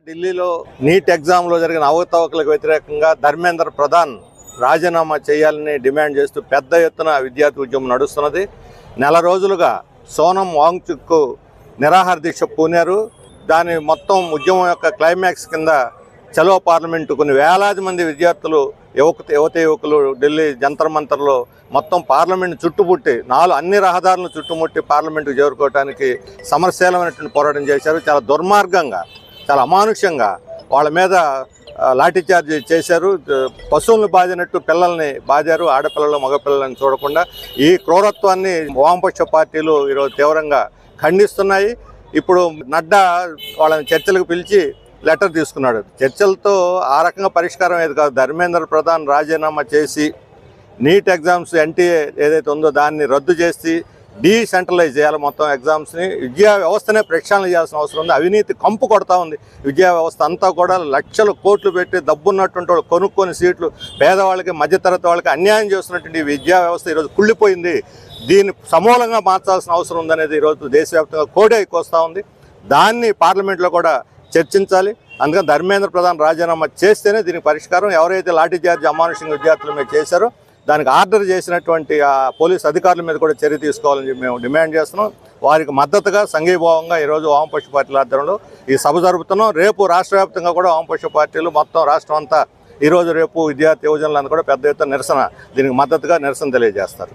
ఢిల్లీలో నీట్ ఎగ్జామ్లో జరిగిన అవకతవకలకు వ్యతిరేకంగా ధర్మేంద్ర ప్రధాన్ రాజీనామా చేయాలని డిమాండ్ చేస్తూ పెద్ద ఎత్తున విద్యార్థి ఉద్యమం నడుస్తున్నది. నెల రోజులుగా సోనం వాంగ్చుక్ నిరాహార దీక్ష పూనారు. దాని మొత్తం ఉద్యమం యొక్క క్లైమాక్స్ కింద చలో పార్లమెంటు కొన్ని వేలాది మంది విద్యార్థులు యువకులు ఢిల్లీ జంతర్ మంతర్లో మొత్తం పార్లమెంట్ చుట్టుముట్టి అన్ని రహదారులను చుట్టుముట్టి పార్లమెంటుకు చేరుకోవడానికి సమరశీలమైనటువంటి పోరాటం చేశారు. చాలా దుర్మార్గంగా, చాలా అమానుష్యంగా వాళ్ళ మీద లాఠీచార్జ్ చేశారు. పశువులను బాధినట్టు పిల్లల్ని బాధారు. ఆడపిల్లలు మగపిల్లలని చూడకుండా ఈ క్రూరత్వాన్ని వామపక్ష పార్టీలు ఈరోజు తీవ్రంగా ఖండిస్తున్నాయి. ఇప్పుడు నడ్డా వాళ్ళని చర్చలకు పిలిచి లెటర్ తీసుకున్నాడు. చర్చలతో ఆ రకంగా పరిష్కారం ఏది కాదు. ధర్మేంద్ర ప్రధాన్ రాజీనామా చేసి నీట్ ఎగ్జామ్స్ ఎన్టీఏ ఏదైతే ఉందో దాన్ని రద్దు చేసి డీసెంట్రలైజ్ చేయాలి మొత్తం ఎగ్జామ్స్ని. విద్యా వ్యవస్థనే ప్రక్షాళన చేయాల్సిన అవసరం ఉంది. అవినీతి కంపు కొడతా ఉంది విద్యా వ్యవస్థ అంతా కూడా. లక్షల కోట్లు పెట్టి డబ్బున్నటువంటి వాళ్ళు కొనుక్కొని సీట్లు పేదవాళ్ళకి మధ్యతరగతి వాళ్ళకి అన్యాయం చేస్తున్నటువంటి విద్యా వ్యవస్థ ఈరోజు కుళ్ళిపోయింది. దీన్ని సమూలంగా మార్చాల్సిన అవసరం ఉందనేది ఈరోజు దేశవ్యాప్తంగా కోడే ఎక్కువస్తూ ఉంది. దాన్ని పార్లమెంట్లో కూడా చర్చించాలి. అందుకని ధర్మేంద్ర ప్రధాన్ రాజీనామా చేస్తేనే దీనికి పరిష్కారం. ఎవరైతే లాఠీచార్జ్ అమానుషంగా విద్యార్థుల మీద చేశారో దానికి ఆర్డర్ చేసినటువంటి ఆ పోలీస్ అధికారుల మీద కూడా చర్య తీసుకోవాలని మేము డిమాండ్ చేస్తున్నాం. వారికి మద్దతుగా సంఘీభావంగా ఈరోజు వామపక్ష పార్టీల ఆధ్వర్యంలో ఈ సభ జరుపుతున్నాం. రేపు రాష్ట్ర వ్యాప్తంగా కూడా వామపక్ష పార్టీలు మొత్తం రాష్ట్రం అంతా ఈరోజు రేపు విద్యార్థి యువజనులందరూ కూడా పెద్ద ఎత్తున దీనికి మద్దతుగా నిరసన తెలియజేస్తారు.